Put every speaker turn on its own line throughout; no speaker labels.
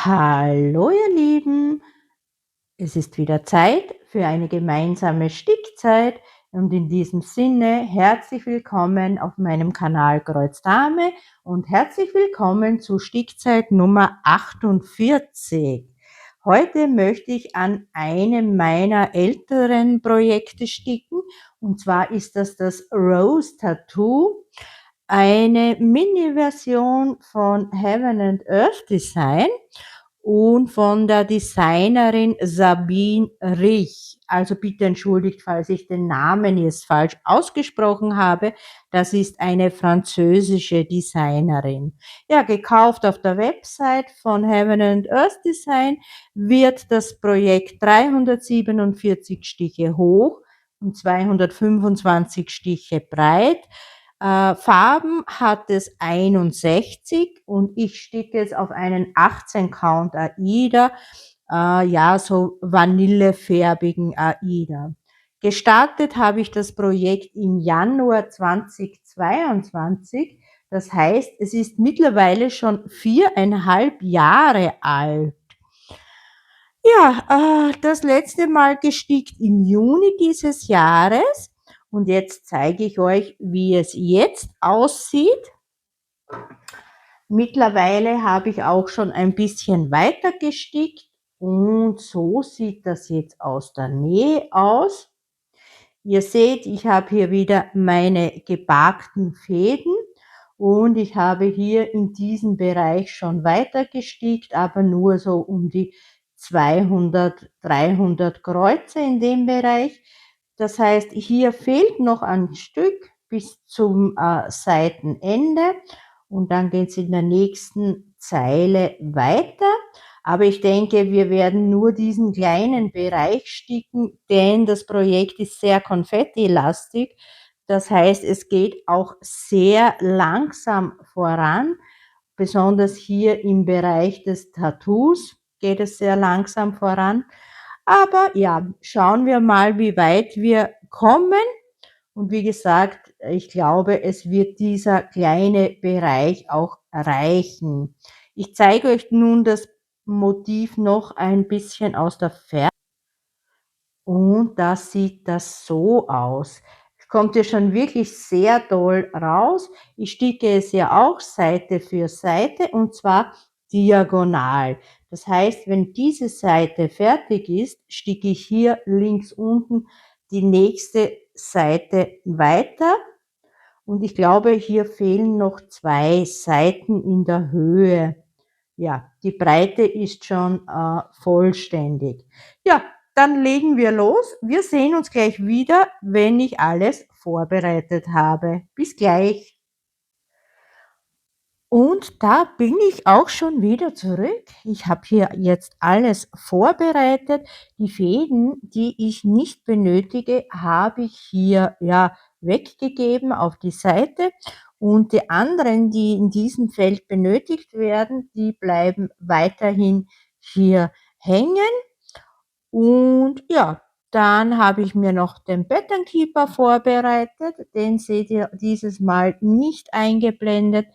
Hallo ihr Lieben, es ist wieder Zeit für eine gemeinsame Stickzeit und in diesem Sinne herzlich willkommen auf meinem Kanal Kreuz Dame und herzlich willkommen zu Stickzeit Nummer 48. Heute möchte ich an einem meiner älteren Projekte sticken, und zwar ist das Rose Tattoo, eine Mini-Version von Heaven and Earth Design und von der Designerin Sabine Rich. Also bitte entschuldigt, falls ich den Namen jetzt falsch ausgesprochen habe. Das ist eine französische Designerin. Ja, gekauft auf der Website von Heaven and Earth Design wird das Projekt 347 Stiche hoch und 225 Stiche breit. Farben hat es 61 und ich sticke es auf einen 18 Count Aida, ja, so vanillefärbigen Aida. Gestartet habe ich das Projekt im Januar 2022. Das heißt, es ist mittlerweile schon 4,5 Jahre alt. Ja, das letzte Mal gestickt im Juni dieses Jahres und jetzt zeige ich euch, wie es jetzt aussieht. Mittlerweile habe ich auch schon ein bisschen weiter gestickt und so sieht das jetzt aus der Nähe aus. Ihr seht, ich habe hier wieder meine gebarkten Fäden und ich habe hier in diesem Bereich schon weiter gestickt, aber nur so um die 200, 300 Kreuze in dem Bereich. Das heißt, hier fehlt noch ein Stück bis zum Seitenende und dann geht es in der nächsten Zeile weiter. Aber ich denke, wir werden nur diesen kleinen Bereich sticken, denn das Projekt ist sehr konfettilastig. Das heißt, es geht auch sehr langsam voran. Besonders hier im Bereich des Tattoos geht es sehr langsam voran. Aber ja, schauen wir mal, wie weit wir kommen. Und wie gesagt, ich glaube, es wird dieser kleine Bereich auch reichen. Ich zeige euch nun das Motiv noch ein bisschen aus der Ferne. Und da sieht das so aus. Es kommt ja schon wirklich sehr toll raus. Ich sticke es ja auch Seite für Seite und zwar diagonal. Das heißt, wenn diese Seite fertig ist, sticke ich hier links unten die nächste Seite weiter. Und ich glaube, hier fehlen noch 2 Seiten in der Höhe. Ja, die Breite ist schon vollständig. Ja, dann legen wir los. Wir sehen uns gleich wieder, wenn ich alles vorbereitet habe. Bis gleich. Und da bin ich auch schon wieder zurück. Ich habe hier jetzt alles vorbereitet. Die Fäden, die ich nicht benötige, habe ich hier ja weggegeben auf die Seite. Und die anderen, die in diesem Feld benötigt werden, die bleiben weiterhin hier hängen. Und ja, dann habe ich mir noch den Pattern Keeper vorbereitet. Den seht ihr dieses Mal nicht eingeblendet,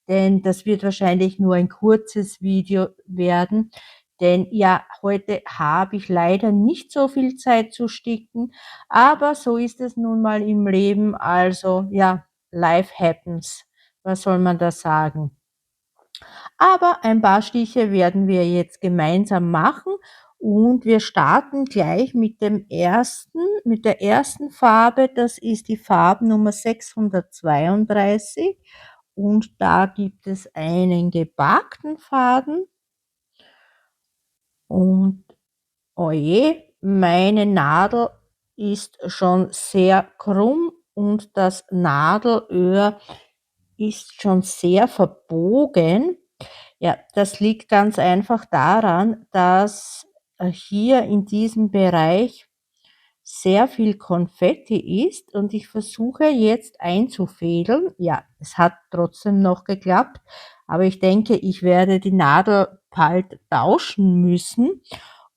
denn das wird wahrscheinlich nur ein kurzes Video werden. Denn ja, heute habe ich leider nicht so viel Zeit zu sticken, aber so ist es nun mal im Leben. Also ja, life happens. Was soll man da sagen? Aber ein paar Stiche werden wir jetzt gemeinsam machen und wir starten gleich mit der ersten Farbe. Das ist die Farbennummer 632 und da gibt es einen gebarkten Faden und oje, meine Nadel ist schon sehr krumm und das Nadelöhr ist schon sehr verbogen. Ja, das liegt ganz einfach daran, dass hier in diesem Bereich sehr viel Konfetti ist und ich versuche jetzt einzufädeln. Ja, es hat trotzdem noch geklappt, aber ich denke, ich werde die Nadel bald tauschen müssen.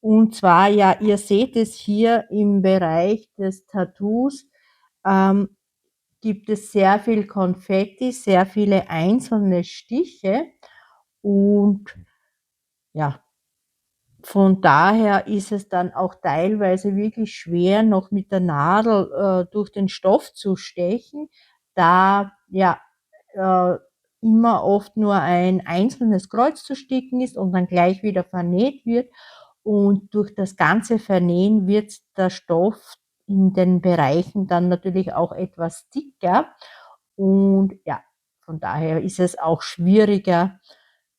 Und zwar, ja, ihr seht es hier im Bereich des Tattoos, ähm, gibt es sehr viel Konfetti, sehr viele einzelne Stiche und ja, von daher ist es dann auch teilweise wirklich schwer, noch mit der Nadel durch den Stoff zu stechen, da ja äh, immer oft nur ein einzelnes Kreuz zu sticken ist und dann gleich wieder vernäht wird. Und durch das ganze Vernähen wird der Stoff in den Bereichen dann natürlich auch etwas dicker. Und ja, von daher ist es auch schwieriger,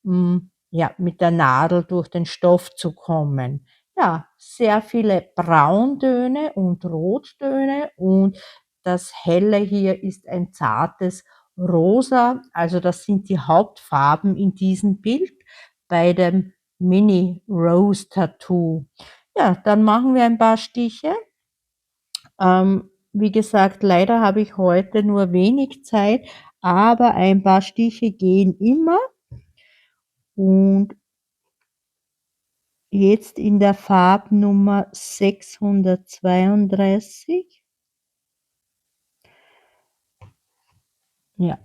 ja, mit der Nadel durch den Stoff zu kommen. Ja, sehr viele Brauntöne und Rottöne und das Helle hier ist ein zartes Rosa. Also das sind die Hauptfarben in diesem Bild bei dem Mini Rose Tattoo. Ja, dann machen wir ein paar Stiche. Wie gesagt, leider habe ich heute nur wenig Zeit, aber ein paar Stiche gehen immer. Und jetzt in der Farbnummer 632. Ja.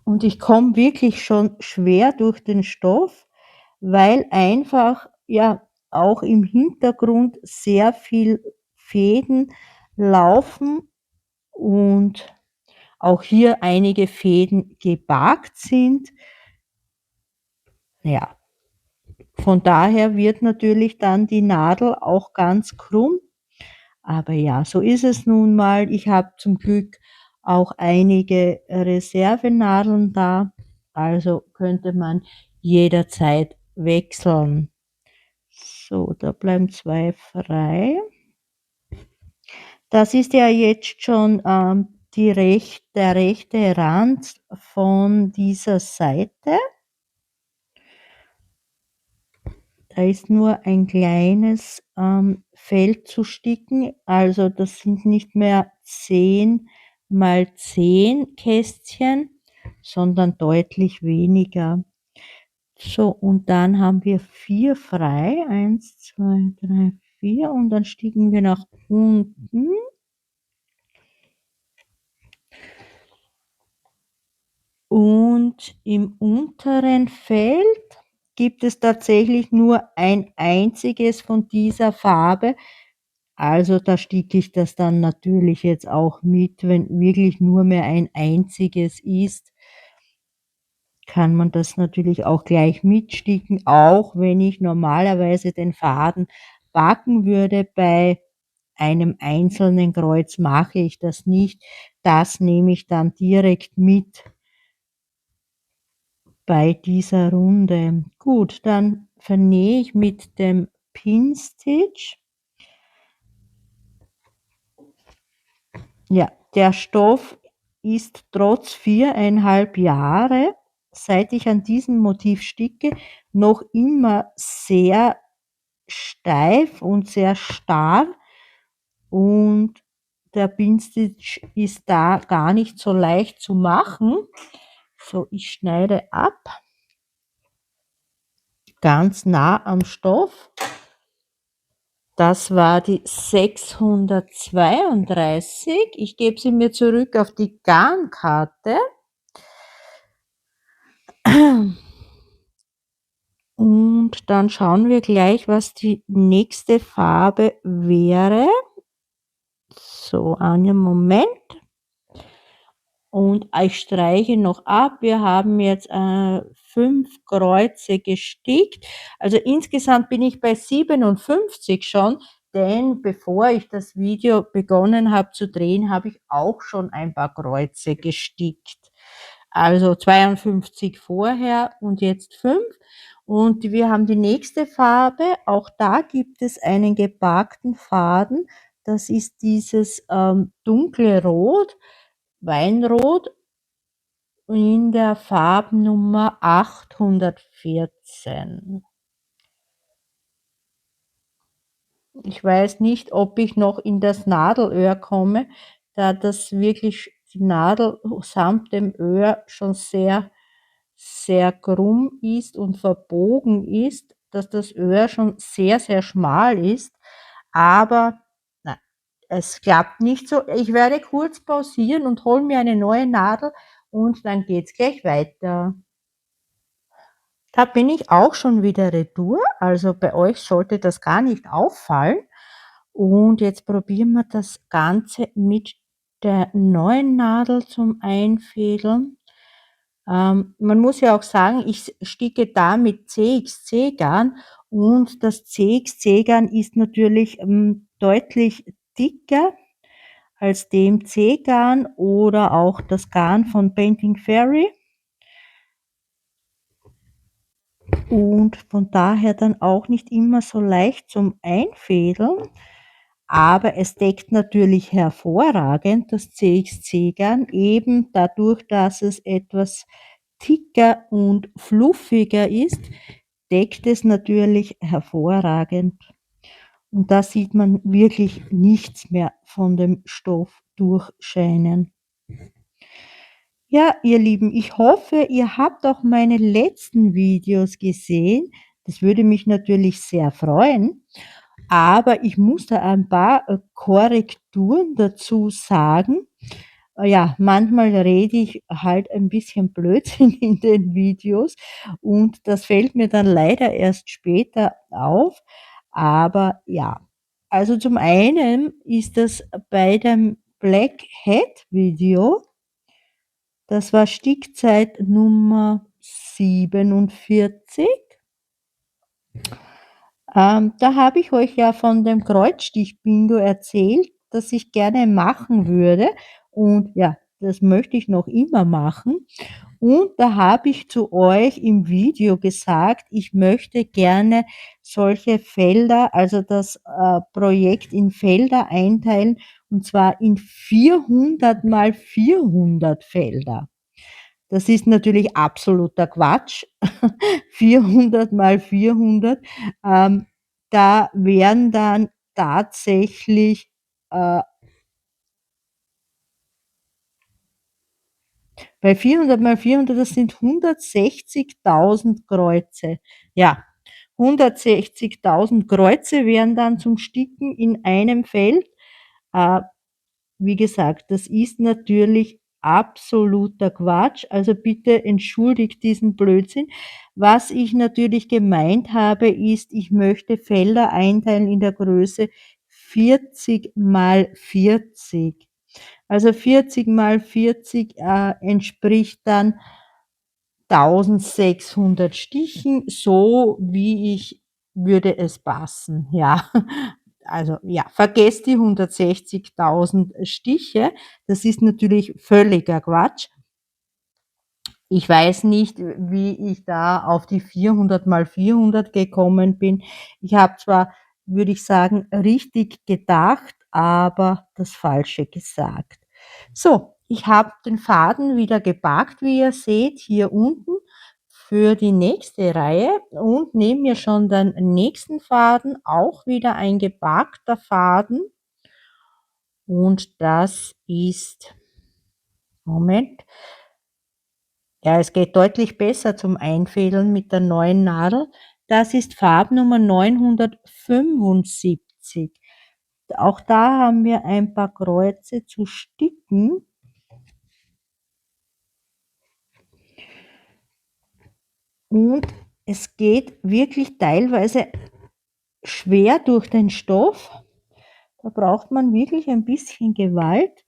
Und ich komme wirklich schon schwer durch den Stoff, weil einfach, ja, auch im Hintergrund sehr viel Fäden laufen und auch hier einige Fäden gebarkt sind. Ja, von daher wird natürlich dann die Nadel auch ganz krumm. Aber ja, so ist es nun mal. Ich habe zum Glück auch einige Reservenadeln da, also könnte man jederzeit wechseln. So, da bleiben 2 frei. Das ist ja jetzt schon der rechte Rand von dieser Seite. Da ist nur ein kleines Feld zu sticken, also das sind nicht mehr 10 mal 10 Kästchen, sondern deutlich weniger. So, und dann haben wir 4 frei. 1, 2, 3, 4 und dann sticken wir nach unten. Und im unteren Feld gibt es tatsächlich nur ein einziges von dieser Farbe. Also da sticke ich das dann natürlich jetzt auch mit, wenn wirklich nur mehr ein einziges ist, kann man das natürlich auch gleich mitsticken, auch wenn ich normalerweise den Faden backen würde. Bei einem einzelnen Kreuz mache ich das nicht. Das nehme ich dann direkt mit bei dieser Runde. Gut, dann vernähe ich mit dem Pin Stitch. Ja, der Stoff ist trotz 4,5 Jahre, seit ich an diesem Motiv sticke, noch immer sehr steif und sehr starr und der Pinstitch ist da gar nicht so leicht zu machen. So, ich schneide ab, ganz nah am Stoff. Das war die 632. Ich gebe sie mir zurück auf die Garnkarte. Und dann schauen wir gleich, was die nächste Farbe wäre. So, einen Moment. Und ich streiche noch ab. Wir haben jetzt 5 Kreuze gestickt. Also insgesamt bin ich bei 57 schon, denn bevor ich das Video begonnen habe zu drehen, habe ich auch schon ein paar Kreuze gestickt. Also 52 vorher und jetzt 5. Und wir haben die nächste Farbe. Auch da gibt es einen gebarkten Faden. Das ist dieses dunkle Rot. Weinrot in der Farbnummer 814. Ich weiß nicht, ob ich noch in das Nadelöhr komme, da das wirklich die Nadel samt dem Öhr schon sehr, sehr krumm ist und verbogen ist, dass das Öhr schon sehr, sehr schmal ist. Aber nein, es klappt nicht so. Ich werde kurz pausieren und hole mir eine neue Nadel und dann geht's gleich weiter. Da bin ich auch schon wieder retour, also bei euch sollte das gar nicht auffallen. Und jetzt probieren wir das Ganze mit der neuen Nadel zum Einfädeln. Man muss ja auch sagen, ich sticke da mit CXC-Garn und das CXC-Garn ist natürlich, deutlich dicker als DMC-Garn oder auch das Garn von Painting Fairy. Und von daher dann auch nicht immer so leicht zum Einfädeln, aber es deckt natürlich hervorragend das CXC-Garn, eben dadurch, dass es etwas dicker und fluffiger ist, deckt es natürlich hervorragend. Und da sieht man wirklich nichts mehr von dem Stoff durchscheinen. Ja, ihr Lieben, ich hoffe, ihr habt auch meine letzten Videos gesehen. Das würde mich natürlich sehr freuen, aber ich muss da ein paar, Korrekturen dazu sagen. Ja, manchmal rede ich halt ein bisschen Blödsinn in den Videos und das fällt mir dann leider erst später auf. Aber ja, also zum einen ist das bei dem Black Hat Video, das war Stickzeit Nummer 47. Da habe ich euch ja von dem Kreuzstich-Bingo erzählt, das ich gerne machen würde und ja, das möchte ich noch immer machen. Und da habe ich zu euch im Video gesagt, ich möchte gerne solche Felder, also das, Projekt in Felder einteilen, und zwar in 400 mal 400 Felder. Das ist natürlich absoluter Quatsch. 400 mal 400. Da wären dann tatsächlich, äh bei 400 mal 400, das sind 160.000 Kreuze. Ja, 160.000 Kreuze wären dann zum Sticken in einem Feld. Äh, Wie gesagt, das ist natürlich absoluter Quatsch, also bitte entschuldigt diesen Blödsinn. Was ich natürlich gemeint habe, ist, ich möchte Felder einteilen in der Größe 40 mal 40. Also 40 mal 40, entspricht dann 1.600 Stichen, so wie ich würde es passen, ja. Also ja, vergesst die 160.000 Stiche. Das ist natürlich völliger Quatsch. Ich weiß nicht, wie ich da auf die 400 mal 400 gekommen bin. Ich habe zwar, würde ich sagen, richtig gedacht, aber das Falsche gesagt. So, ich habe den Faden wieder gepackt, wie ihr seht, hier unten für die nächste Reihe und nehme mir schon den nächsten Faden, auch wieder ein gepackter Faden. Und das ist, Moment, ja, es geht deutlich besser zum Einfädeln mit der neuen Nadel. Das ist Farbnummer 975. Auch da haben wir ein paar Kreuze zu sticken. Und es geht wirklich teilweise schwer durch den Stoff. Da braucht man wirklich ein bisschen Gewalt.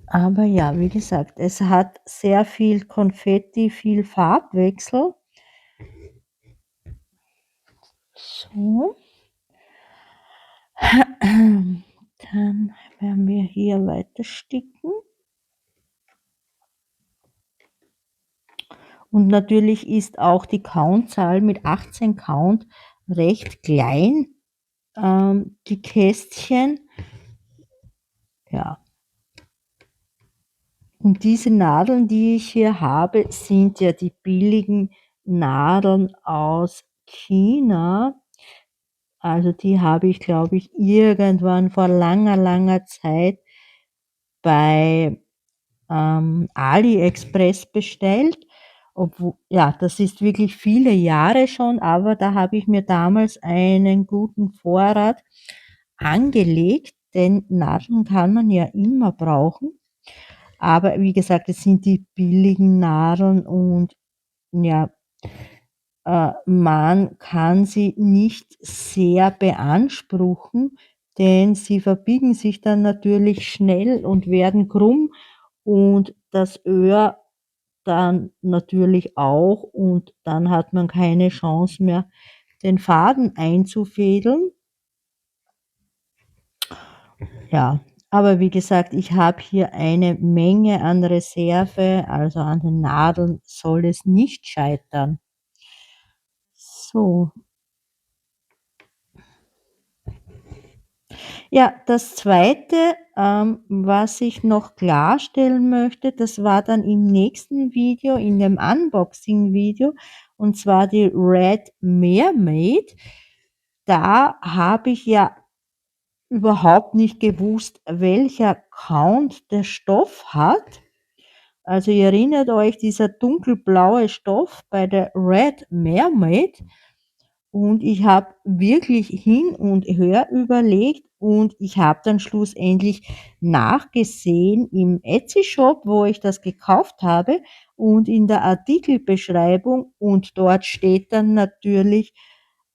Aber ja, wie gesagt, es hat sehr viel Konfetti, viel Farbwechsel. So. Dann werden wir hier weiter sticken. Und natürlich ist auch die Countzahl mit 18 Count recht klein, die Kästchen. Ja. Und diese Nadeln, die ich hier habe, sind ja die billigen Nadeln aus China. Also die habe ich, glaube ich, irgendwann vor langer, langer Zeit bei AliExpress bestellt. Ja, das ist wirklich viele Jahre schon, aber da habe ich mir damals einen guten Vorrat angelegt, denn Nadeln kann man ja immer brauchen. Aber wie gesagt, es sind die billigen Nadeln und ja, man kann sie nicht sehr beanspruchen, denn sie verbiegen sich dann natürlich schnell und werden krumm und das Öhr dann natürlich auch und dann hat man keine Chance mehr, den Faden einzufädeln. Ja, aber wie gesagt, ich habe hier eine Menge an Reserve, also an den Nadeln soll es nicht scheitern. So. Ja, das Zweite, was ich noch klarstellen möchte, das war dann im nächsten Video, in dem Unboxing-Video, und zwar die Red Mermaid. Da habe ich ja überhaupt nicht gewusst, welcher Count der Stoff hat. Also ihr erinnert euch, dieser dunkelblaue Stoff bei der Red Mermaid. Und ich habe wirklich hin und her überlegt und ich habe dann schlussendlich nachgesehen im Etsy-Shop, wo ich das gekauft habe und in der Artikelbeschreibung und dort steht dann natürlich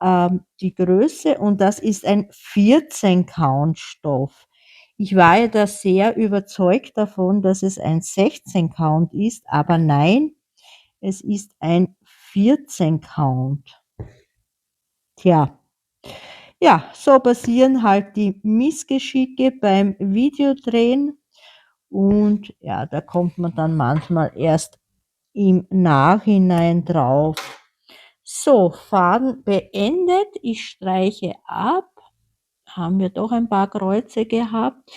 die Größe und das ist ein 14 Count Stoff. Ich war ja da sehr überzeugt davon, dass es ein 16 Count ist, aber nein, es ist ein 14 Count. Tja, ja, so passieren halt die Missgeschicke beim Videodrehen und ja, da kommt man dann manchmal erst im Nachhinein drauf. So, Faden beendet. Ich streiche ab. Haben wir doch ein paar Kreuze gehabt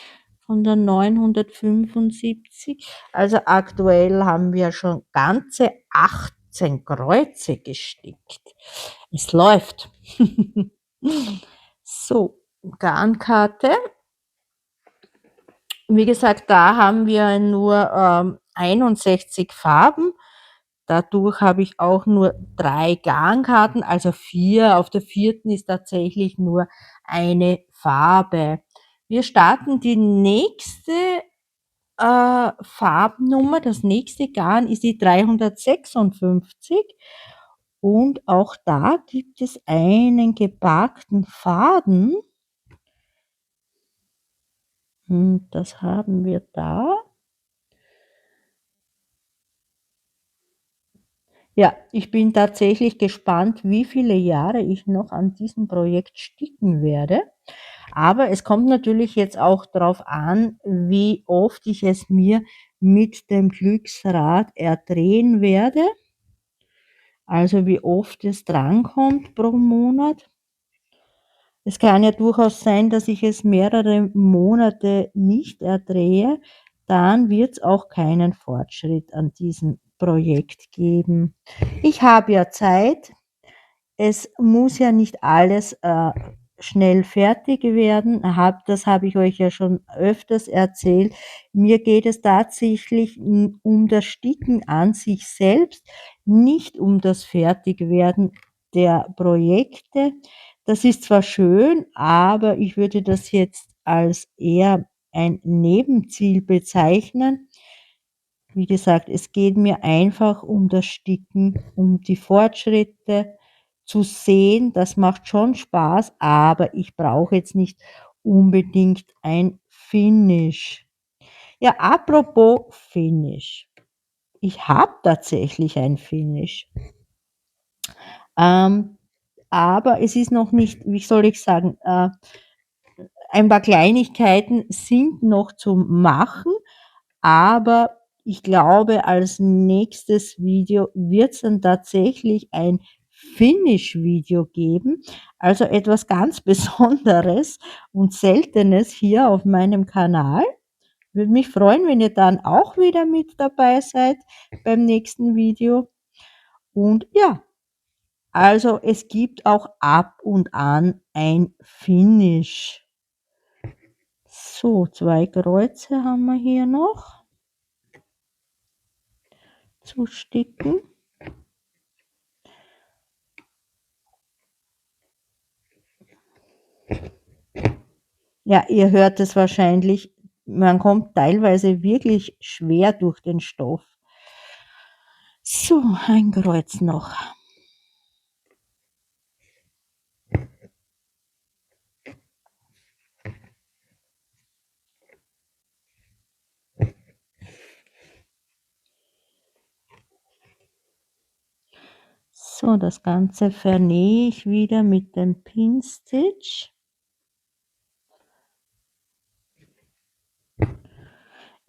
von der 975. Also aktuell haben wir schon ganze 18 Kreuze gestickt. Es läuft. So, Garnkarte. Wie gesagt, da haben wir nur 61 Farben. Dadurch habe ich auch nur 3 Garnkarten, also 4. Auf der 4. ist tatsächlich nur eine Farbe. Wir starten die nächste Farbnummer, das nächste Garn ist die 356 und auch da gibt es einen gepackten Faden. Und das haben wir da. Ja, ich bin tatsächlich gespannt, wie viele Jahre ich noch an diesem Projekt sticken werde. Aber es kommt natürlich jetzt auch darauf an, wie oft ich es mir mit dem Glücksrad erdrehen werde. Also wie oft es drankommt pro Monat. Es kann ja durchaus sein, dass ich es mehrere Monate nicht erdrehe. Dann wird es auch keinen Fortschritt an diesem Projekt geben. Ich habe ja Zeit. Es muss ja nicht alles schnell fertig werden. Das habe ich euch ja schon öfters erzählt. Mir geht es tatsächlich um das Sticken an sich selbst, nicht um das Fertigwerden der Projekte. Das ist zwar schön, aber ich würde das jetzt als eher ein Nebenziel bezeichnen. Wie gesagt, es geht mir einfach um das Sticken, um die Fortschritte zu sehen. Das macht schon Spaß, aber ich brauche jetzt nicht unbedingt ein Finish. Ja, apropos Finish. Ich habe tatsächlich ein Finish. Aber es ist noch nicht, wie soll ich sagen, ein paar Kleinigkeiten sind noch zu machen, aber ich glaube, als nächstes Video wird es dann tatsächlich ein Finish-Video geben, also etwas ganz Besonderes und Seltenes hier auf meinem Kanal. Würde mich freuen, wenn ihr dann auch wieder mit dabei seid beim nächsten Video. Und ja, also es gibt auch ab und an ein Finish. So, 2 Kreuze haben wir hier noch zu sticken. Ja, ihr hört es wahrscheinlich, man kommt teilweise wirklich schwer durch den Stoff. So, ein Kreuz noch. So, das Ganze vernähe ich wieder mit dem Pinstitch.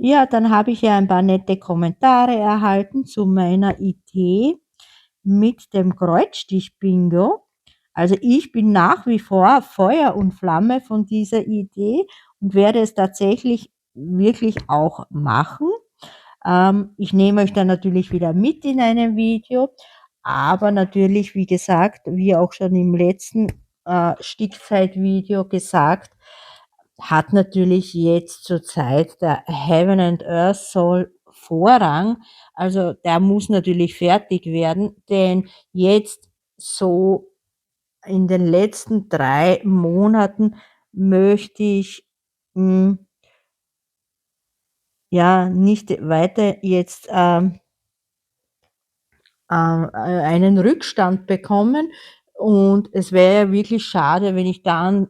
Ja, dann habe ich ja ein paar nette Kommentare erhalten zu meiner Idee mit dem Kreuzstich-Bingo. Also ich bin nach wie vor Feuer und Flamme von dieser Idee und werde es tatsächlich wirklich auch machen. Ich nehme euch dann natürlich wieder mit in einem Video, aber natürlich, wie gesagt, wie auch schon im letzten Stickzeit-Video gesagt, hat natürlich jetzt zur Zeit der Heaven and Earth Soul Vorrang. Also der muss natürlich fertig werden, denn jetzt so in den letzten 3 Monaten möchte ich ja nicht weiter jetzt einen Rückstand bekommen. Und es wäre ja wirklich schade, wenn ich dann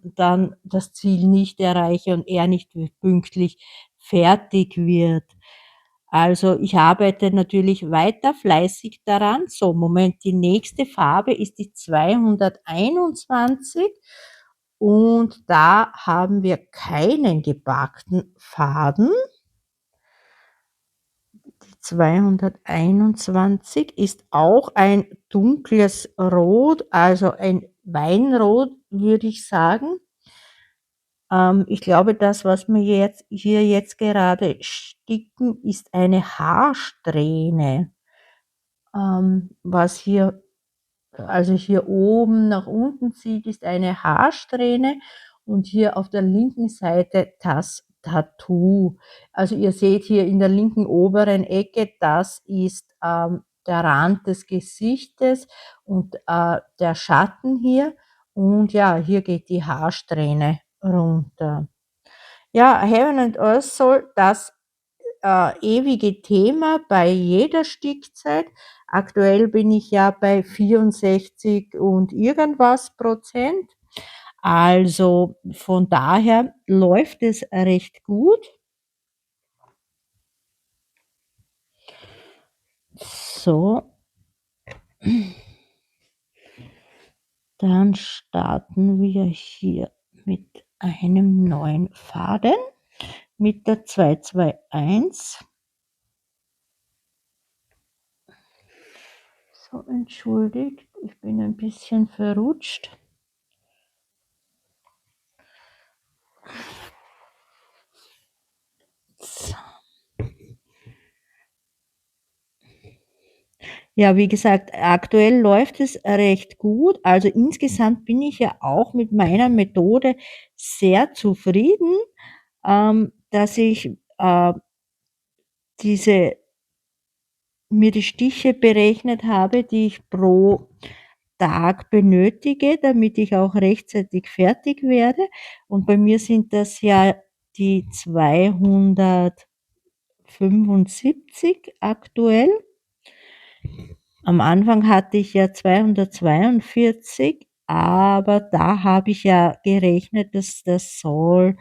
das Ziel nicht erreiche und er nicht pünktlich fertig wird. Also ich arbeite natürlich weiter fleißig daran. So, Moment, die nächste Farbe ist die 221 und da haben wir keinen gepackten Faden. 221 ist auch ein dunkles Rot, also ein Weinrot, würde ich sagen. Ich glaube, das, was wir jetzt gerade sticken, ist eine Haarsträhne. Was hier also hier oben nach unten zieht, ist eine Haarsträhne und hier auf der linken Seite das Tattoo. Also ihr seht hier in der linken oberen Ecke, das ist der Rand des Gesichtes und der Schatten hier. Und ja, hier geht die Haarsträhne runter. Ja, Heaven and Earth Soul, das ewige Thema bei jeder Stickzeit. Aktuell bin ich ja bei 64 und irgendwas Prozent. Also von daher läuft es recht gut. So. Dann starten wir hier mit einem neuen Faden mit der 221. So, entschuldigt, ich bin ein bisschen verrutscht. So. Ja, wie gesagt, aktuell läuft es recht gut. Also insgesamt bin ich ja auch mit meiner Methode sehr zufrieden, dass ich diese mir die Stiche berechnet habe, die ich pro Tag benötige, damit ich auch rechtzeitig fertig werde. Und bei mir sind das ja die 275 aktuell. Am Anfang hatte ich ja 242, aber da habe ich ja gerechnet, dass das Soll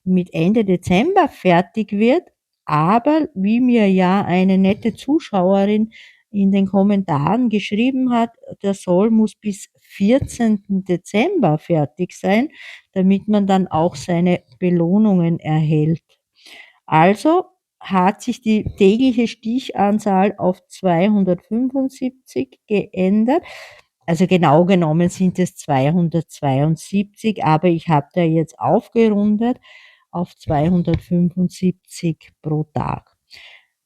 mit Ende Dezember fertig wird. Aber wie mir ja eine nette Zuschauerin in den Kommentaren geschrieben hat, der Soll muss bis 14. Dezember fertig sein, damit man dann auch seine Belohnungen erhält. Also hat sich die tägliche Stichanzahl auf 275 geändert. Also genau genommen sind es 272, aber ich habe da jetzt aufgerundet auf 275 pro Tag.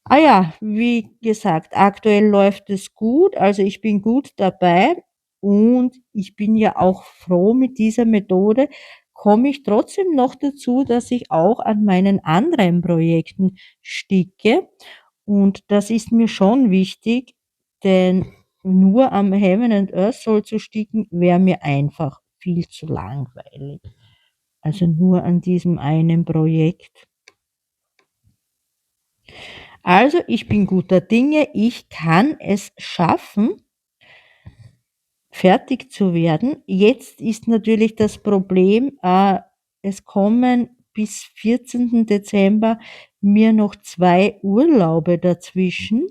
Ah ja, wie gesagt, aktuell läuft es gut, also ich bin gut dabei und ich bin ja auch froh mit dieser Methode, komme ich trotzdem noch dazu, dass ich auch an meinen anderen Projekten sticke und das ist mir schon wichtig, denn nur am Heaven and Earth Soul zu sticken, wäre mir einfach viel zu langweilig. Also nur an diesem einen Projekt. Also, ich bin guter Dinge, ich kann es schaffen, fertig zu werden. Jetzt ist natürlich das Problem, es kommen bis 14. Dezember mir noch 2 Urlaube dazwischen.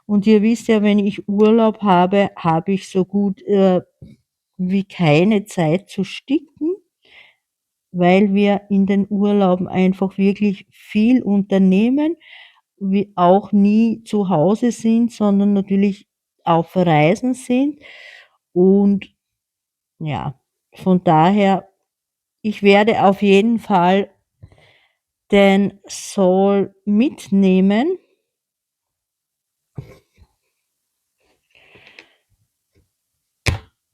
Und ihr wisst ja, wenn ich Urlaub habe, habe ich so gut, wie keine Zeit zu sticken, weil wir in den Urlauben einfach wirklich viel unternehmen, wir auch nie zu Hause sind, sondern natürlich auf Reisen sind. Und ja, von daher, ich werde auf jeden Fall den Soul mitnehmen.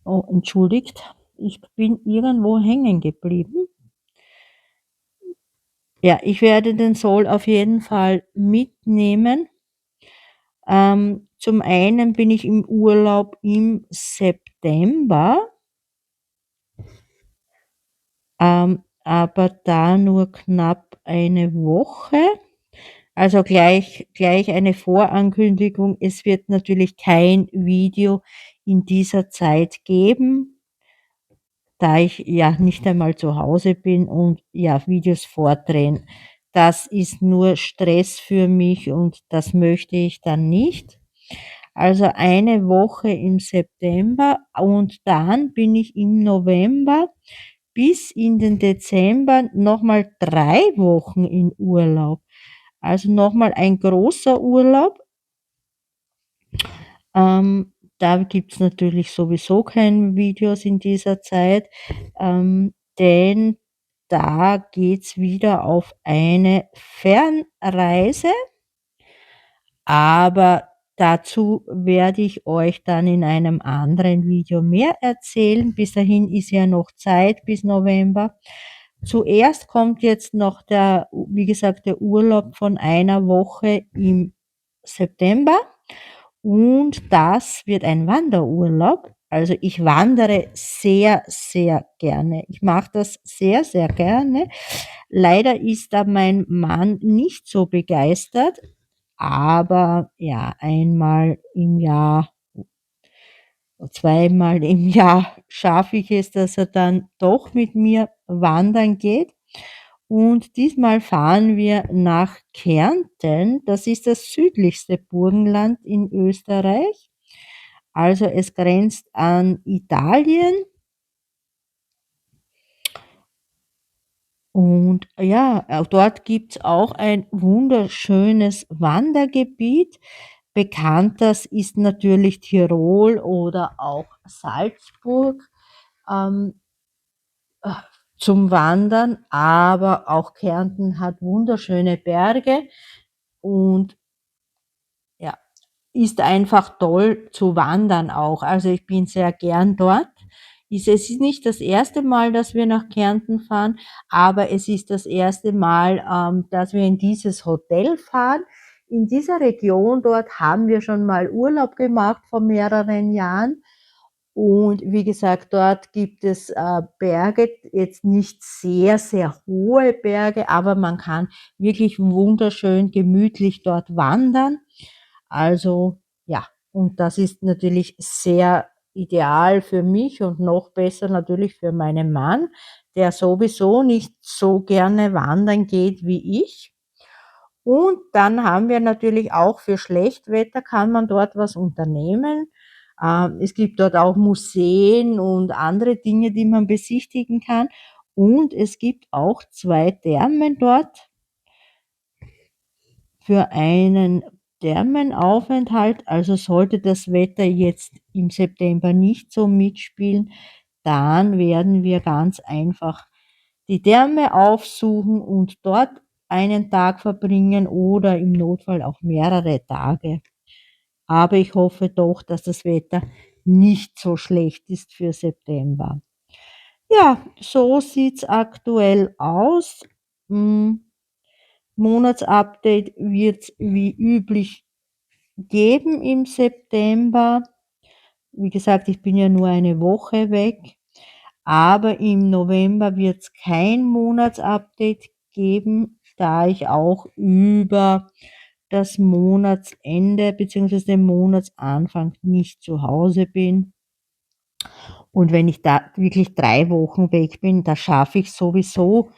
Oh, entschuldigt, ich bin irgendwo hängen geblieben. Ja, ich werde den Soul auf jeden Fall mitnehmen. Zum einen bin ich im Urlaub im September, aber da nur knapp eine Woche. Also gleich eine Vorankündigung: Es wird natürlich kein Video in dieser Zeit geben, da ich ja nicht einmal zu Hause bin und ja, Videos vordrehen, das ist nur Stress für mich und das möchte ich dann nicht. Also eine Woche im September und dann bin ich im November bis in den Dezember noch mal 3 Wochen in Urlaub. Also noch mal ein großer Urlaub. Da gibt's natürlich sowieso keine Videos in dieser Zeit, denn da geht's wieder auf eine Fernreise, aber dazu werde ich euch dann in einem anderen Video mehr erzählen. Bis dahin ist ja noch Zeit bis November. Zuerst kommt jetzt noch der, wie gesagt, der Urlaub von einer Woche im September und das wird ein Wanderurlaub. Also ich wandere sehr, sehr gerne. Ich mache das sehr, sehr gerne. Leider ist da mein Mann nicht so begeistert, aber ja, einmal im Jahr, zweimal im Jahr schaffe ich es, dass er dann doch mit mir wandern geht. Und diesmal fahren wir nach Kärnten. Das ist das südlichste Burgenland in Österreich. Also es grenzt an Italien und ja, dort gibt's auch ein wunderschönes Wandergebiet. Bekannt das ist natürlich Tirol oder auch Salzburg, ähm, äh, zum Wandern, aber auch Kärnten hat wunderschöne Berge und ja, ist einfach toll zu wandern auch. Also ich bin sehr gern dort. Es ist nicht das erste Mal, dass wir nach Kärnten fahren, aber es ist das erste Mal, dass wir in dieses Hotel fahren. In dieser Region dort haben wir schon mal Urlaub gemacht vor mehreren Jahren. Und wie gesagt, dort gibt es Berge, jetzt nicht sehr, sehr hohe Berge, aber man kann wirklich wunderschön gemütlich dort wandern. Also ja, und das ist natürlich sehr ideal für mich und noch besser natürlich für meinen Mann, der sowieso nicht so gerne wandern geht wie ich. Und dann haben wir natürlich auch für Schlechtwetter kann man dort was unternehmen. Es gibt dort auch Museen und andere Dinge, die man besichtigen kann. Und es gibt auch 2 Thermen dort für einen Thermenaufenthalt. Also sollte das Wetter jetzt im September nicht so mitspielen, dann werden wir ganz einfach die Therme aufsuchen und dort einen Tag verbringen oder im Notfall auch mehrere Tage. Aber ich hoffe doch, dass das Wetter nicht so schlecht ist für September. Ja, so sieht's aktuell aus. Hm, Monatsupdate wird's wie üblich geben im September. Wie gesagt, ich bin ja nur eine Woche weg, aber im November wird's kein Monatsupdate geben, da ich auch über das Monatsende beziehungsweise den Monatsanfang nicht zu Hause bin. Und wenn ich da wirklich 3 Wochen weg bin, da schaffe ich sowieso,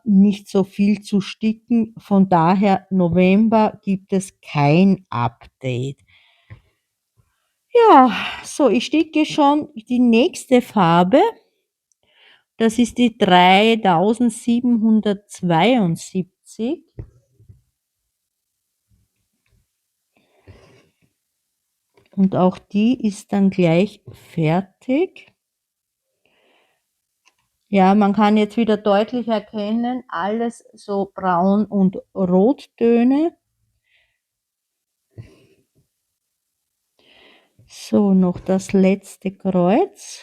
nicht so viel zu sticken. Von daher November gibt es kein Update. Ja, so, ich sticke schon die nächste Farbe. Das ist die 3772 und auch die ist dann gleich fertig. Ja, man kann jetzt wieder deutlich erkennen, alles so Braun- und Rottöne. So, noch das letzte Kreuz.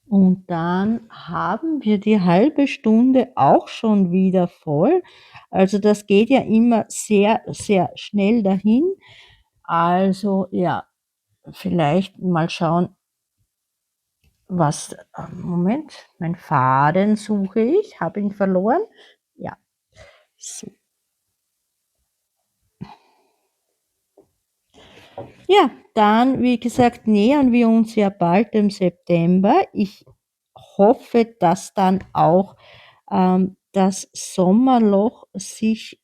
Und dann haben wir die halbe Stunde auch schon wieder voll. Also das geht ja immer sehr, sehr schnell dahin. Also ja, vielleicht mal schauen, was, Moment, mein Faden suche ich, habe ihn verloren. Ja, so. Ja, dann, wie gesagt, nähern wir uns ja bald dem September. Ich hoffe, dass dann auch das Sommerloch sich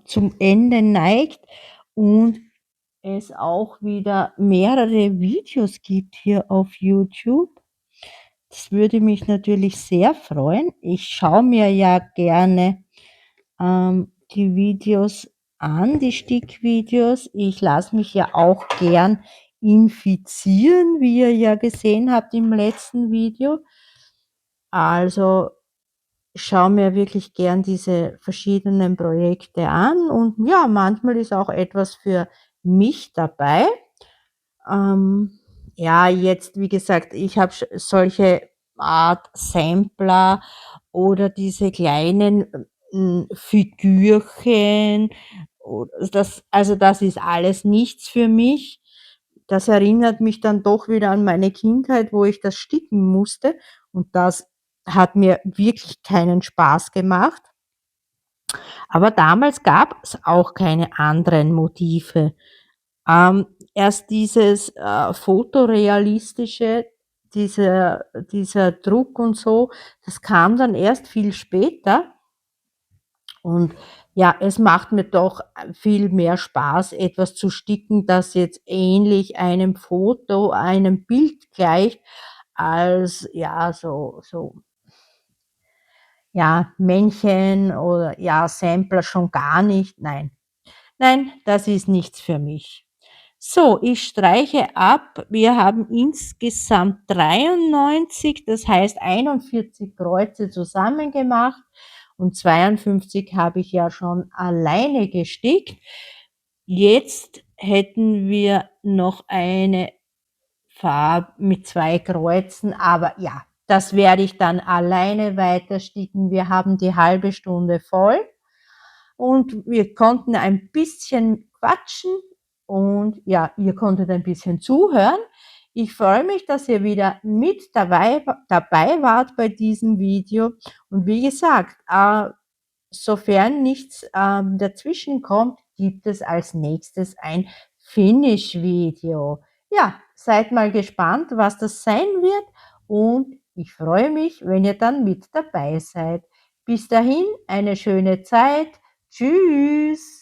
zum Ende neigt und es auch wieder mehrere Videos gibt hier auf YouTube. Das würde mich natürlich sehr freuen. Ich schaue mir ja gerne die Videos an, die Stickvideos. Ich lasse mich ja auch gern infizieren, wie ihr ja gesehen habt im letzten Video. Also schaue mir wirklich gern diese verschiedenen Projekte an und ja, manchmal ist auch etwas für mich dabei. Ähm, ja, jetzt, wie gesagt, ich habe solche Art Sampler oder diese kleinen Figürchen. Das ist alles nichts für mich. Das erinnert mich dann doch wieder an meine Kindheit, wo ich das sticken musste. Und das hat mir wirklich keinen Spaß gemacht. Aber damals gab es auch keine anderen Motive. Erst dieses fotorealistische, dieser Druck und so, das kam dann erst viel später. Und ja, es macht mir doch viel mehr Spaß, etwas zu sticken, das jetzt ähnlich einem Foto, einem Bild gleicht, als ja, ja, Männchen oder ja, Sampler schon gar nicht. Nein, nein, das ist nichts für mich. So, ich streiche ab. Wir haben insgesamt 93, das heißt 41 Kreuze zusammen gemacht und 52 habe ich ja schon alleine gestickt. Jetzt hätten wir noch eine Farbe mit 2 Kreuzen, aber ja, das werde ich dann alleine weiter sticken. Wir haben die halbe Stunde voll und wir konnten ein bisschen quatschen und ja, ihr konntet ein bisschen zuhören. Ich freue mich, dass ihr wieder mit dabei wart bei diesem Video und wie gesagt, sofern nichts dazwischen kommt, gibt es als nächstes ein Finish-Video. Ja, seid mal gespannt, was das sein wird und ich freue mich, wenn ihr dann mit dabei seid. Bis dahin eine schöne Zeit. Tschüss.